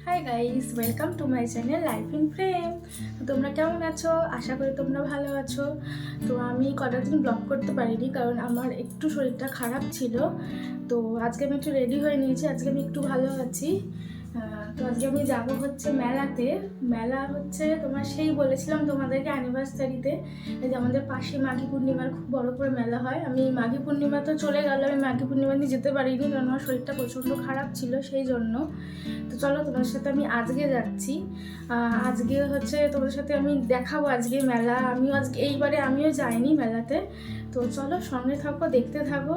Hi guys, welcome to my channel life in frame. তো তোমরা কেমন আছো? আশা করি তোমরা ভালো আছো। তো আমি কটা দিন ব্লগ করতে পারিনি কারণ আমার একটু শরীরটা খারাপ ছিল। তো আজকে আমি একটু রেডি হয়ে নিয়েছি, আজকে আমি একটু ভালো আছি। তো আজকে আমি যাবো হচ্ছে মেলাতে। মেলা হচ্ছে তোমার সেই বলেছিলাম তোমাদেরকে অ্যানিভার্সারিতে, এই যে আমাদের পাশে মাঘী পূর্ণিমার খুব বড় করে মেলা হয়। আমি মাঘী পূর্ণিমা তো চলে গেল, আমি মাঘী পূর্ণিমা নিয়ে যেতে পারিনি কারণ আমার শরীরটা প্রচণ্ড খারাপ ছিল সেই জন্য। তো চলো তোমার সাথে আমি আজকে যাচ্ছি। আজকে হচ্ছে তোমাদের সাথে আমি দেখাবো আজকে মেলা। আমিও যাইনি মেলাতে। তো চলো সঙ্গে থাকো, দেখতে থাকো।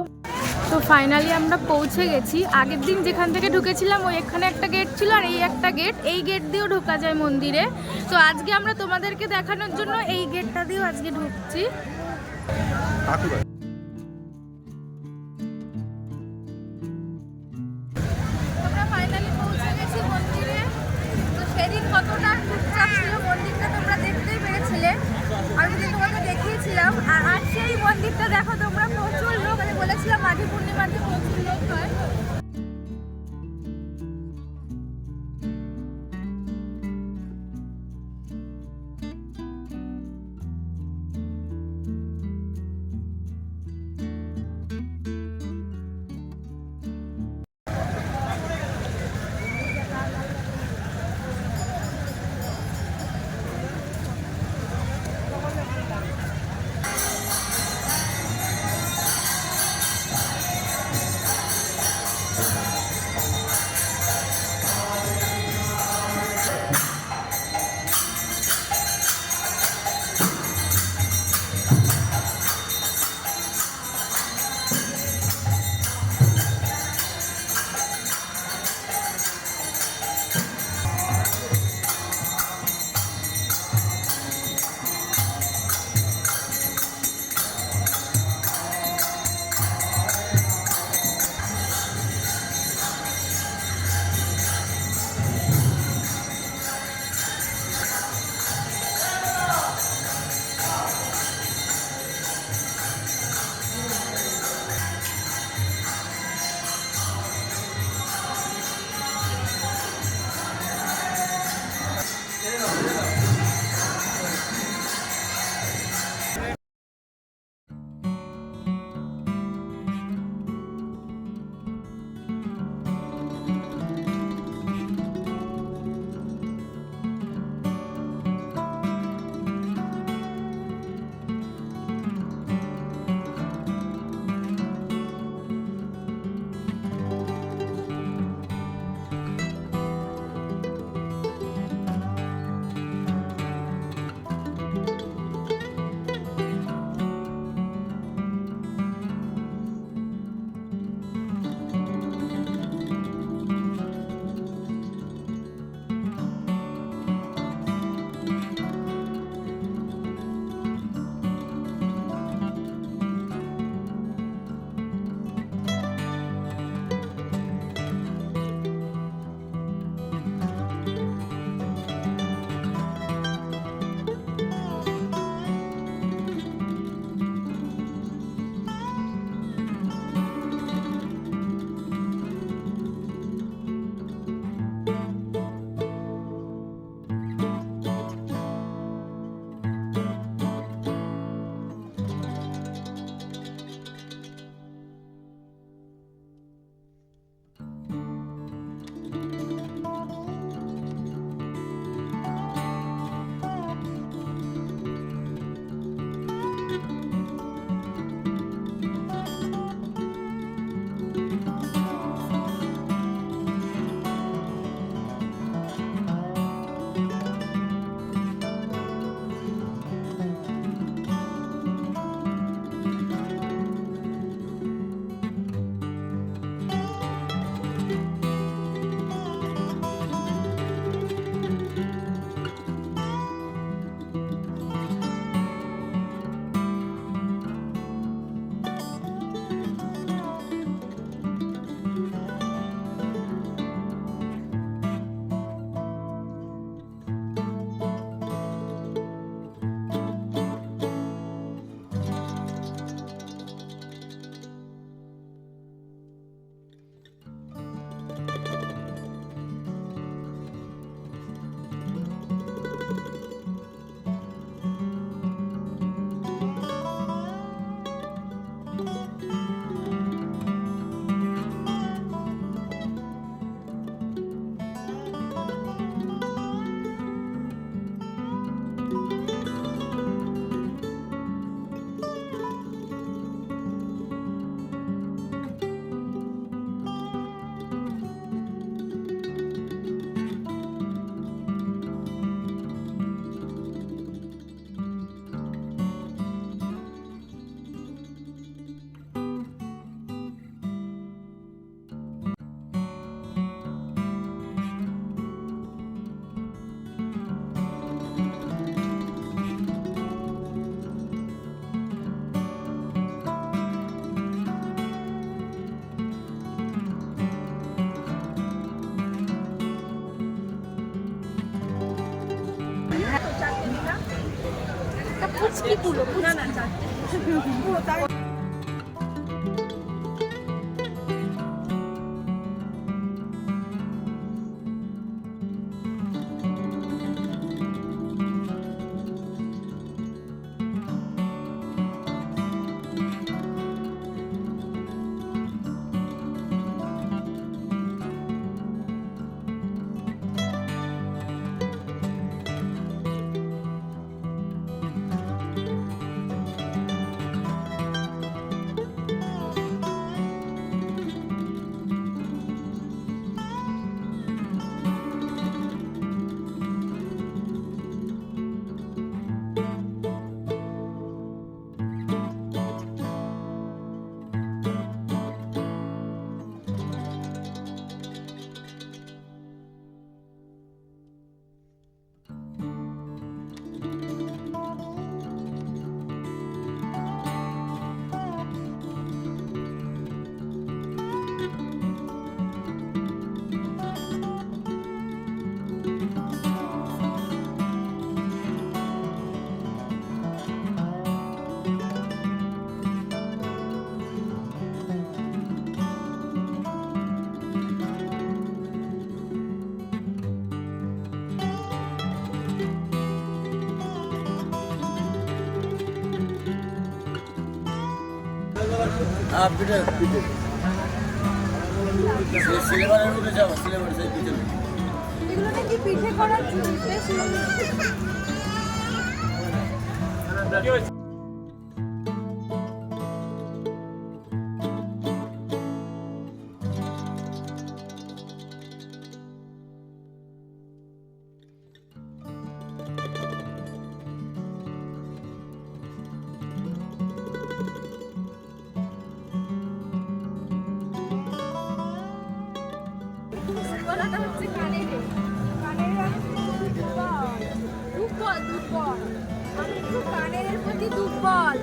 তো ফাইনালি আমরা পৌঁছে গেছি। আগের দিন যেখান থেকে ঢুকেছিলাম ওই এখানে একটা গেট ছিল আর এই একটা গেট, এই গেট দিয়েও ঢোকা যায় মন্দিরে। তো আজকে আমরা তোমাদেরকে দেখানোর জন্য এই গেটটা দিয়েও আজকে ঢুকছি। আমরা ফাইনালি পৌঁছে গেছি মন্দিরে। তো সেদিন কতটা টুকটাক ছিল মন্দিরটা তোমরা দেখতেই পেরেছিলে, আমি যে তোমাকে দেখিয়েছিলাম। আর আজ সেই মন্দিরটা দেখো তোমরা, প্রচুর লোক। আমি বলেছিলাম মাঘী পূর্ণিমাতে প্রচুর লোক হয়। পুচকিগুলো না না চারটে এগুলো নাকি পিঠে করার জিনিস গলাটা হচ্ছে কানের দুর্বল দুর্বল আমি একটু কানের প্রতি দুর্বল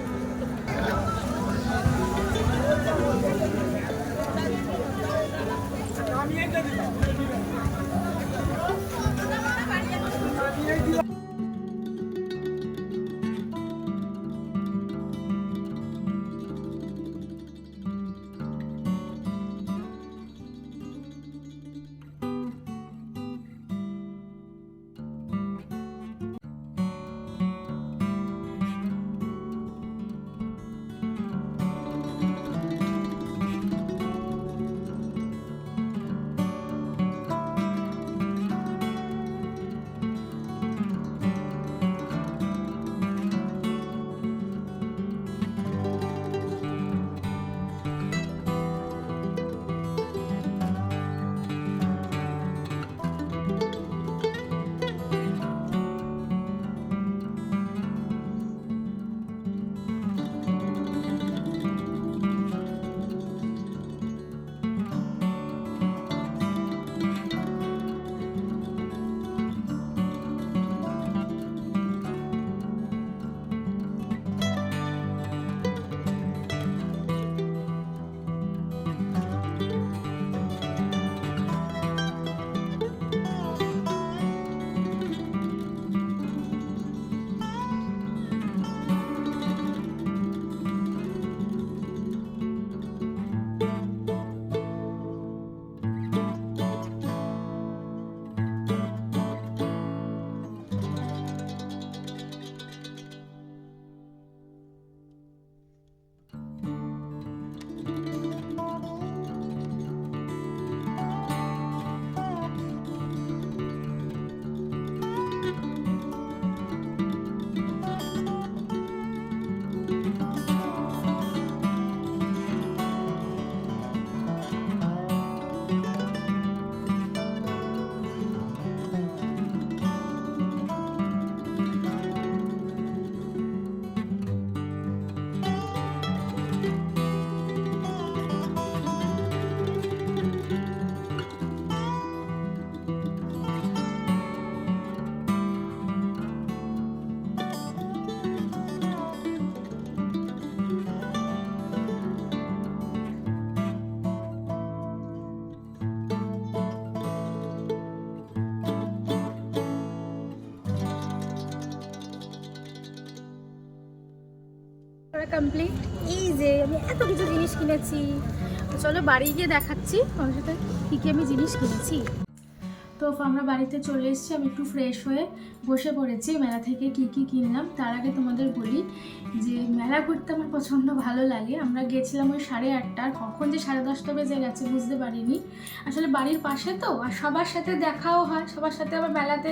কেনাকাটা কমপ্লিট। এই যে আমি এত কিছু জিনিস কিনেছি, তো চলো বাড়ি গিয়ে দেখাচ্ছি আমার সাথে কী কী আমি জিনিস কিনেছি। তো আমরা বাড়িতে চলে এসেছি, আমি একটু ফ্রেশ হয়ে বসে পড়েছি। মেলা থেকে কি কি কিনলাম তার আগে তোমাদের বলি যে মেলা ঘুরতে আমার প্রচণ্ড ভালো লাগে। আমরা গেছিলাম ওই 8:30, কখন যে 10:30 বেজে গেছে বুঝতে পারিনি। আসলে বাড়ির পাশে তো, আর সবার সাথে দেখাও হয়, সবার সাথে আবার মেলাতে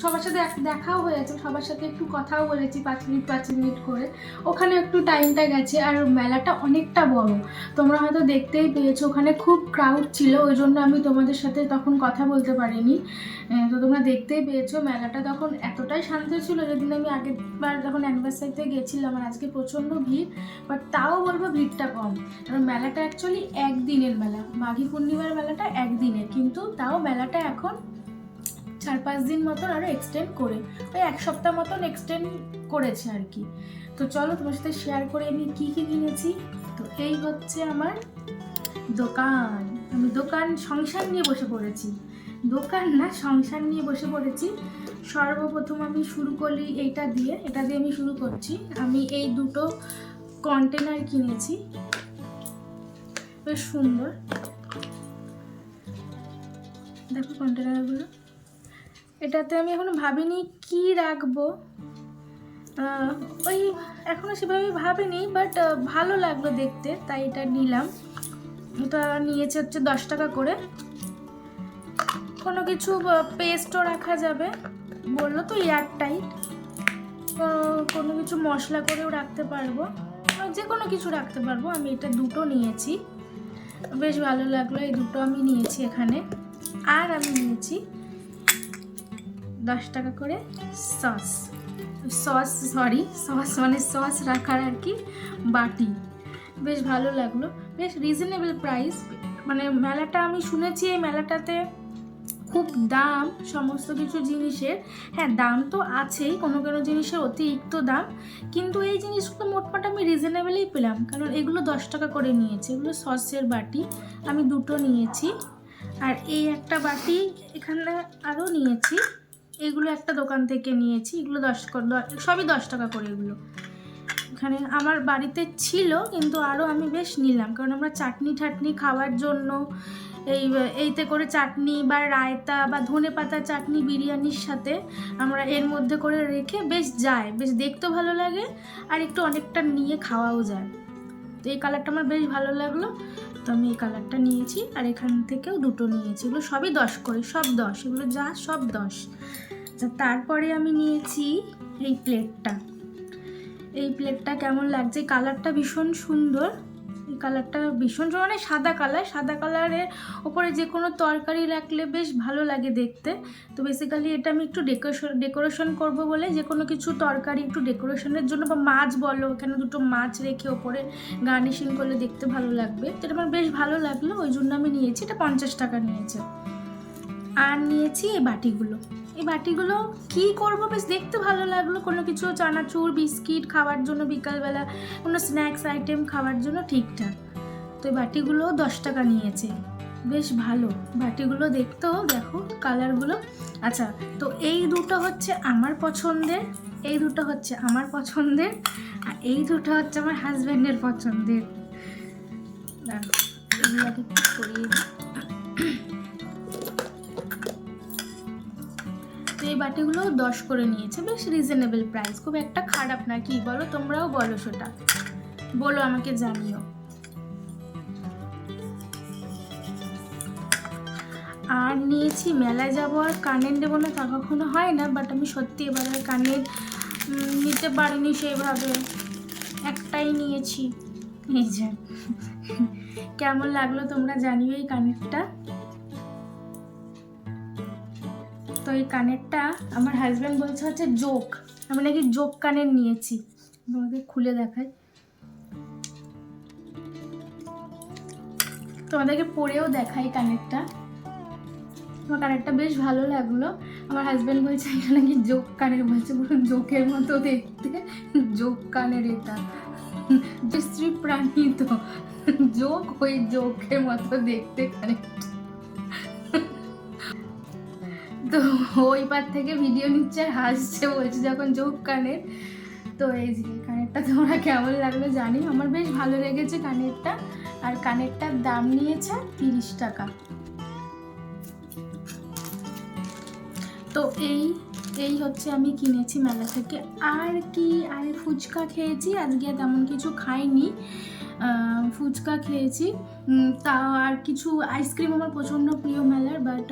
সবার সাথে দেখাও হয়েছে, সবার সাথে একটু কথাও বলেছি 5 মিনিট করে। ওখানে একটু টাইমটা গেছে। আর মেলাটা অনেকটা বড়, তোমরা হয়তো দেখতেই পেয়েছো ওখানে খুব ক্রাউড ছিল, ওই জন্য আমি তোমাদের সাথে তখন কথা বলতে পারিনি। তো তোমরা দেখতেই পেয়েছো মেলাটা তখন এতটাই শান্ত ছিল। যেদিন আমি আগেরবার যখন অ্যানিভার্সারিতে গেছিলাম, আর আজকে প্রচণ্ড ভিড়, বাট তাও বলবো ভিড়টা কম। কারণ মেলাটা অ্যাকচুয়ালি একদিনের মেলা, মাঘী পূর্ণিমার মেলাটা একদিনের, কিন্তু তাও মেলাটা এখন 4-5 দিন মতন আরও এক্সটেন্ড করে, ওই 1 সপ্তাহ মতন এক্সটেন্ড করেছে আর কি। তো চলো তোমার সাথে শেয়ার করে আমি কী কী কিনেছি। তো এই হচ্ছে আমার দোকান। আমি দোকান সংসার নিয়ে বসে পড়েছি, দোকান না সংসার নিয়ে বসে পড়েছি। সর্বপ্রথম আমি শুরু করি এটা দিয়ে আমি শুরু করছি। আমি এই দুটো কন্টেনার কিনেছি, বেশ সুন্দর, দেখো কন্টেনারগুলো। এটাতে আমি এখনো ভাবিনি কি রাখবো, ওই এখনো সেভাবে ভাবিনি, বাট ভালো লাগলো দেখতে, তাই এটা নিলাম। এটা নিয়েছে হচ্ছে 10 টাকা করে। কোনো কিছু পেস্টও রাখা যাবে বললো তো, এয়ারটাইট। কোনো কিছু মশলা করেও রাখতে পারবো, যে কোনো কিছু রাখতে পারবো। আমি এটা দুটো নিয়েছি, বেশ ভালো লাগলো, এই দুটো আমি নিয়েছি এখানে। আর আমি নিয়েছি 10 টাকা করে সস মানে সস রাখার আর কি বাটি, বেশ ভালো লাগলো, বেশ রিজনেবল প্রাইস। মানে মেলাটা আমি শুনেছি এই মেলাটাতে খুব দাম সমস্ত কিছু জিনিসের। হ্যাঁ, দাম তো আছেই, কোনো কোনো জিনিসের অতিরিক্ত দাম, কিন্তু এই জিনিসগুলো মোটমাট আমি রিজনেবলই পেলাম। কারণ এগুলো 10 টাকা করে নিয়েছে, এগুলো সসের বাটি আমি দুটো নিয়েছি। আর এই একটা বাটি এখানে আরও নিয়েছি, এগুলো একটা দোকান থেকে নিয়েছি, এগুলো সবই 10 টাকা করে। এগুলো এখানে আমার বাড়িতে ছিল, কিন্তু আরও আমি বেশ নিলাম, কারণ আমরা চাটনি খাওয়ার জন্য এইতে করে চাটনি বা রায়তা বা ধনেপাতা চাটনি বিরিয়ানির সাথে আমরা এর মধ্যে করে রেখে বেশ দেখতেও ভালো লাগে, আর একটু অনেকটা নিয়ে খাওয়াও যায়। তো এই কালারটা আমার বেশ ভালো লাগলো, তো আমি এই কালারটা নিয়েছি। আর এখান থেকেও দুটো নিয়েছি, এগুলো সবই 10 করে, সব 10, এগুলো যা সব 10। তারপরে আমি নিয়েছি এই প্লেটটা কেমন লাগছে, কালারটা ভীষণ সুন্দর। এই কালারটা ভীষণ মানে সাদা কালারের ওপরে যে কোনো তরকারি রাখলে বেশ ভালো লাগে দেখতে। তো বেসিক্যালি এটা আমি একটু ডেকোরেশন করব বলে, যে কোনো কিছু তরকারি একটু ডেকোরেশনের জন্য, বা মাছ বলো, এখানে দুটো মাছ রেখে ওপরে গার্নিশিং করলে দেখতে ভালো লাগবে। তো এটা আমার বেশ ভালো লাগলো, ওই জন্য আমি নিয়েছি। এটা 50 টাকা নিয়েছে। আর নিয়েছি এই বাটিগুলো কি করব, বেশ দেখতে ভালো লাগলো, কোনো কিছু চানাচুর বিস্কিট খাওয়ার জন্য, বিকালবেলা কোনো স্ন্যাক্স আইটেম খাওয়ার জন্য ঠিকঠাক। তো এই বাটিগুলো 10 টাকা নিয়েছে, বেশ ভালো বাটিগুলো দেখতেও, দেখো কালারগুলো। আচ্ছা, তো এই দুটো হচ্ছে আমার পছন্দের, আর এই দুটো হচ্ছে আমার হাজব্যান্ডের পছন্দের। এগুলোকে একটু সরিয়ে দিই। তো এই বাটিগুলো 10 করে নিয়েছে, বেশ রিজনেবল প্রাইস, খুব একটা খারাপ না। কি বলো, তোমরাও বলো, সেটা বলো, আমাকে জানিও। আর নিয়েছি, মেলায় যাবো আর কানের নেবো না তা কখনো হয় না, বাট আমি সত্যি এবারে কানের নিতে পারিনি সেইভাবে, একটাই নিয়েছি। এই যে কেমন লাগলো তোমরা জানিও এই কানেরটা। তো এই কানেরটা আমার হাজব্যান্ড বলছে হচ্ছে জোক, আমি নাকি জোক কানের নিয়েছি, তোমাকে খুলে দেখাই, তোমাদেরকে পরেও দেখাই কানেরটা। আমার কানেরটা বেশ ভালো লাগলো। আমার হাজব্যান্ড বলছে এটা নাকি জোক কানের, বলছে পুরো জোকের মতো দেখতে, জোক কানের, এটা বিশ্রী প্রাণী, তো জোক ওই জোকের মতো দেখতে কানেরটা। তো ওই পার থেকে ভিডিও নিচ্ছে আর হাসছে, বলছে যখন জোক কানের। তো এই যে কানেরটা তোমরা কেমন লাগলো জানি, আমার বেশ ভালো লেগেছে কানেরটা। আর কানেরটার দাম নিয়েছে 30 টাকা। তো এই হচ্ছে আমি কিনেছি মেলা থেকে। আর কি, আর ফুচকা খেয়েছি, আজকে তেমন কিছু খাইনি, ফুচকা খেয়েছি। তাও আর কিছু আইসক্রিম আমার প্রচণ্ড প্রিয় মেলার, বাট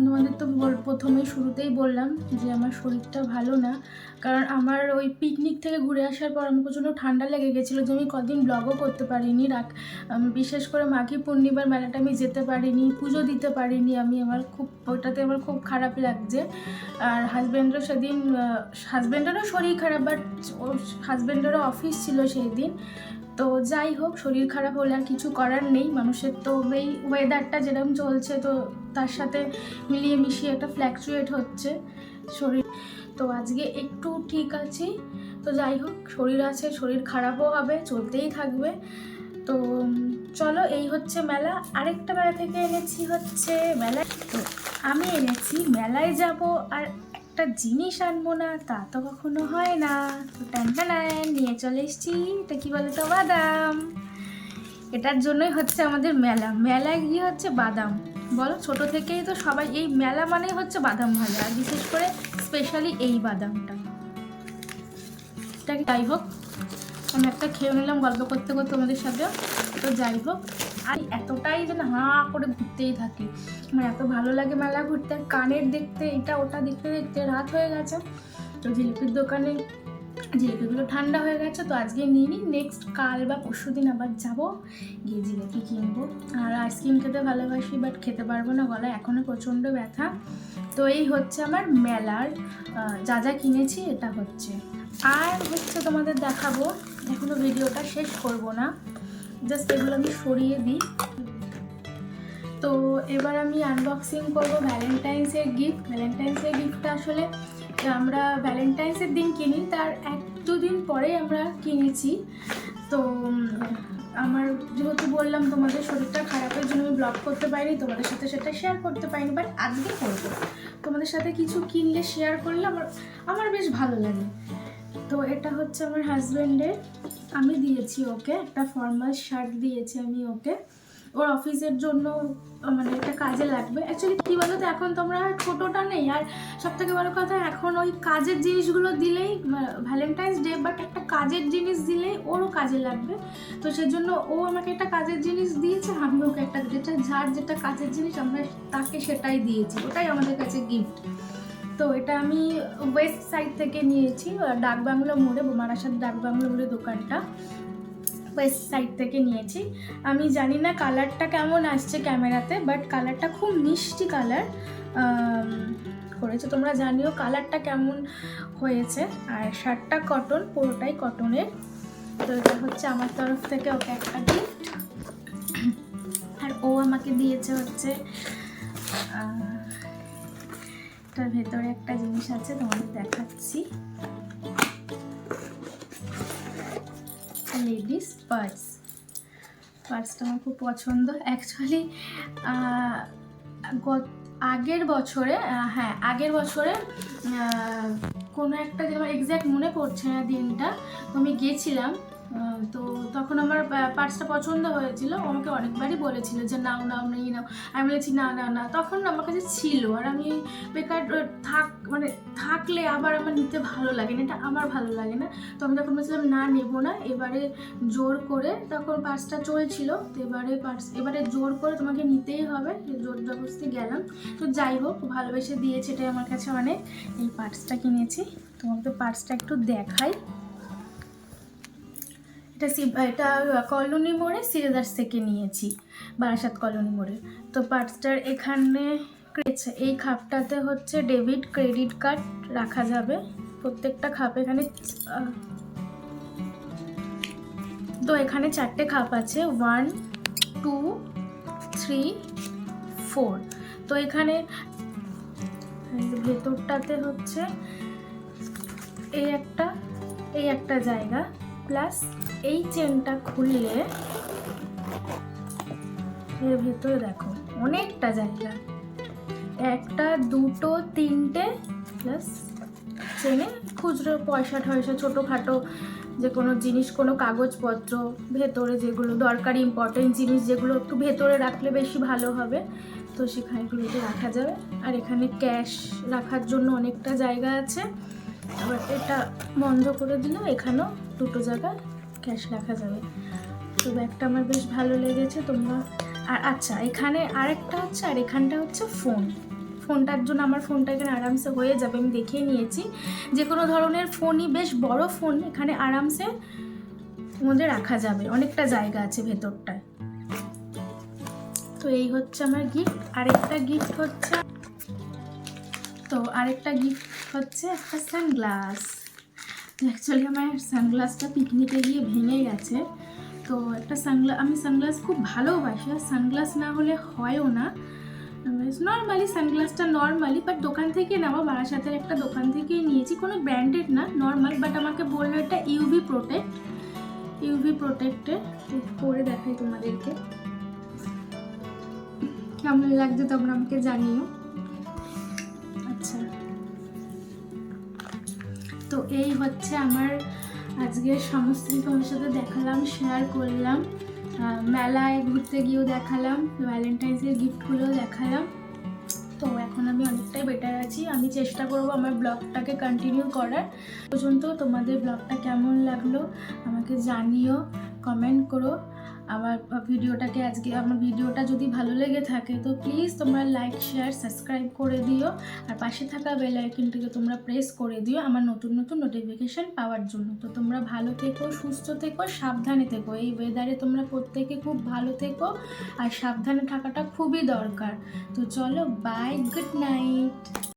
তোমাদের তো প্রথমেই শুরুতেই বললাম যে আমার শরীরটা ভালো না, কারণ আমার ওই পিকনিক থেকে ঘুরে আসার পর আমার প্রচণ্ড ঠান্ডা লেগে গেছিলো, যে আমি কদিন ব্লগও করতে পারিনি। বিশেষ করে মাঘী পূর্ণিমার মেলাটা আমি যেতে পারিনি, পুজো দিতে পারিনি আমি, ওটাতে আমার খুব খারাপ লাগছে। আর হাজব্যান্ডেরও শরীর খারাপ, বাট ওর হাজব্যান্ডেরও অফিস ছিল সেই দিন। তো যাই হোক, শরীর খারাপ হলে আর কিছু করার নেই, মানুষের তো এই ওয়েদারটা যেরকম চলছে, তো তার সাথে মিলিয়ে মিশিয়ে একটা ফ্ল্যাকচুয়েট হচ্ছে শরীর। তো আজকে একটু ঠিক আছি। তো যাই হোক, শরীর আছে, শরীর খারাপও হবে, চলতেই থাকবে। তো চলো, এই হচ্ছে মেলা। আরেকটা মেলা থেকে এনেছি হচ্ছে মেলায়, তো আমি এনেছি মেলায় যাব আর একটা জিনিস আনবো না তা তো কখনো হয় না। তো টানটানান নিয়ে চলে এসেছি, এটা কি বলে তো, বাদাম। এটার জন্যই হচ্ছে আমাদের মেলায় গিয়ে হচ্ছে বাদাম। বলো, ছোট থেকেই তো সবাই এই মেলা মানেই হচ্ছে বাদাম ভাজা, আর বিশেষ করে স্পেশালি এই বাদামটা। যাই হোক, আমি একটা খেয়ে নিলাম গল্প করতে করতে তোমাদের সাথে। তো যাই হোক, আর এতটাই যেন হাঁ করে ঘুরতেই থাকি, আমার এত ভালো লাগে মেলা ঘুরতে। আর কানের দেখতে, এটা ওটা দেখতে দেখতে রাত হয়ে গেছে। তো জিলিপির দোকানে জিলিপিগুলো ঠান্ডা হয়ে গেছে, তো আজকে নিয়ে নিই, নেক্সট কাল বা পরশু দিন আবার যাবো, গিয়ে জিলিপি কিনবো। আর আইসক্রিম খেতে ভালোবাসি, বাট খেতে পারবো না, গলায় এখনও প্রচণ্ড ব্যথা। তো এই হচ্ছে আমার মেলার যা যা কিনেছি, এটা হচ্ছে। আর হচ্ছে তোমাদের দেখাবো, এখনও ভিডিওটা শেষ করব না, জাস্ট এগুলো আমি সরিয়ে দিই। তো এবার আমি আনবক্সিং করবো ভ্যালেন্টাইন্সের গিফট। ভ্যালেন্টাইন্সের গিফটটা আসলে আমরা ভ্যালেন্টাইন্সের দিন কিনি, তার 1-2 দিন পরেই আমরা কিনেছি। তো আমার যেহেতু বললাম তোমাদের শরীরটা খারাপের জন্য আমি ব্লগ করতে পারিনি, তোমাদের সাথে সেটা শেয়ার করতে পারিনি, বাট আজকে করবো। তোমাদের সাথে কিছু কিনলে শেয়ার করলে আমার বেশ ভালো লাগে। তো এটা হচ্ছে আমার হাজব্যান্ডের, আমি দিয়েছি ওকে একটা ফর্মাল শার্ট দিয়েছি আমি ওকে, ওর অফিসের জন্য, মানে এটা কাজে লাগবে। অ্যাকচুয়ালি কী বলো তো, এখন তোমরা ছোটোটা নেই, আর সবথেকে বড় কথা এখন ওই কাজের জিনিসগুলো দিলেই, ভ্যালেন্টাইন্স ডে, বাট একটা কাজের জিনিস দিলেই ওরও কাজে লাগবে। তো সেজন্য ও আমাকে একটা কাজের জিনিস দিয়েছে, আমি ওকে একটা, যেটা কাজের জিনিস আমরা তাকে সেটাই দিয়েছি, ওটাই আমাদের কাছে গিফট। তো এটা আমি ওয়েস্ট সাইড থেকে নিয়েছি, ডাকবাংলো মোড়ে, বোমারাসার ডাকবাংলো মোড়ে দোকানটা, ওয়েস্ট সাইড থেকে নিয়েছি। আমি জানি না কালারটা কেমন আসছে ক্যামেরাতে, বাট কালারটা খুব মিষ্টি কালার করেছে, তোমরা জানিও কালারটা কেমন হয়েছে। আর শার্টটা কটন, পুরোটাই কটনের। তো এটা হচ্ছে আমার তরফ থেকে ওকে একটা গিফট। আর ও আমাকে দিয়েছে হচ্ছে, তার ভেতরে একটা জিনিস আছে, তোমাদের দেখাচ্ছি, লেডিস পার্সটা আমার খুব পছন্দ। অ্যাকচুয়ালি আগের বছরে কোনো একটা, যে আমার এক্স্যাক্ট মনে পড়ছে না দিনটা, তো আমি গেছিলাম, তো তখন আমার পার্সটা পছন্দ হয়েছিল, আমাকে অনেকবারই বলেছিল যে নাও, আমি বলেছি না, তখন আমার কাছে ছিল, আর আমি বেকার থাকলে আবার আমার নিতে ভালো লাগে না, এটা আমার ভালো লাগে না। তো আমি তখন বলছিলাম না, নেবো না, এবারে জোর করে, তখন পার্সটা চলছিল, তো এবারে জোর করে তোমাকে নিতেই হবে, জোর জবরদস্তি গেলাম। তো যাই হোক, ভালোবেসে দিয়েছে, এটাই আমার কাছে অনেক। এই পার্সটা কিনেছি, তোমাকে তো পার্সটা একটু দেখাই। এটা কলোনি মোড়ে সিরিদার্স থেকে নিয়েছি, বারাসাত কলোনি মোড়ে। তো পার্সটার এখানে এই খাপটাতে হচ্ছে ডেবিট ক্রেডিট কার্ড রাখা যাবে, প্রত্যেকটা খাপ এখানে। তো এখানে 4টে খাপ আছে, 1, 2, 3, 4। তো এখানে ভেতরটাতে হচ্ছে এই একটা জায়গা, প্লাস এই চেনটা খুললে এর ভেতরে দেখো অনেকটা জায়গা, 1, 2, 3টে প্লাস চেনে খুচরো পয়সা টয়সা ছোটোখাটো যে কোনো জিনিস, কোনো কাগজপত্র ভেতরে যেগুলো দরকারি ইম্পর্টেন্ট জিনিস যেগুলো একটু ভেতরে রাখলে বেশি ভালো হবে, তো সেখানেগুলোতে রাখা যাবে। আর এখানে ক্যাশ রাখার জন্য অনেকটা জায়গা আছে। আবার এটা বন্ধ করে দিলেও এখানেও দুটো জায়গায় ক্যাশ রাখা যাবে। তো ব্যাগটা আমার বেশ ভালো লেগেছে। তোমরা আর আচ্ছা, এখানে আরেকটা হচ্ছে, আর এখানটা হচ্ছে ফোনটার জন্য আমার ফোনটা এখানে আরামসে হয়ে যাবে, আমি দেখিয়ে নিয়েছি। যে কোনো ধরনের ফোনই, বেশ বড় ফোন এখানে আরামসে মধ্যে রাখা যাবে, অনেকটা জায়গা আছে ভেতরটায়। তো এই হচ্ছে আমার গিফট। আরেকটা গিফট হচ্ছে একটা সানগ্লাস। অ্যাকচুয়ালি আমার সানগ্লাসটা পিকনিকে গিয়ে ভেঙে গেছে। তো একটা আমি সানগ্লাস খুব ভালোবাসি, আর সানগ্লাস না হলে হয়ও না। নর্মালি সানগ্লাসটা নর্মালি, বাট দোকান থেকে নেওয়া, বারাসাতের একটা দোকান থেকেই নিয়েছি, কোনো ব্র্যান্ডেড না, নর্মাল। বাট আমাকে বললো এটা ইউভি প্রোটেক্টেড। পরে দেখাই তোমাদেরকে কেমন লাগছে, তোমরা আমাকে জানিও। আচ্ছা, তো এই হচ্ছে আমার আজকের সমস্ত তোমার সাথে দেখালাম, শেয়ার করলাম। মেলায় ঘুরতে গিয়েও দেখালাম, ভ্যালেন্টাইন্সের গিফটগুলোও দেখালাম। তো এখন আমি অনেকটাই বেটার আছি। আমি চেষ্টা করব আমার ব্লগটাকে কন্টিনিউ করার পর্যন্ত। তোমাদের ব্লগটা কেমন লাগলো আমাকে জানিও, কমেন্ট করো। আমার ভিডিওটা যদি ভালো লেগে থাকে তো প্লিজ তোমরা লাইক, শেয়ার, সাবস্ক্রাইব করে দিও। আর পাশে থাকা বেল আইকনটিকে তোমরা প্রেস করে দিও আমার নতুন নতুন নোটিফিকেশান পাওয়ার জন্য। তো তোমরা ভালো থেকো, সুস্থ থেকো, সাবধানে থেকো। এই ওয়েদারে তোমরা প্রত্যেকে খুব ভালো থেকো, আর সাবধানে থাকাটা খুবই দরকার। তো চলো, বাই, গুড নাইট।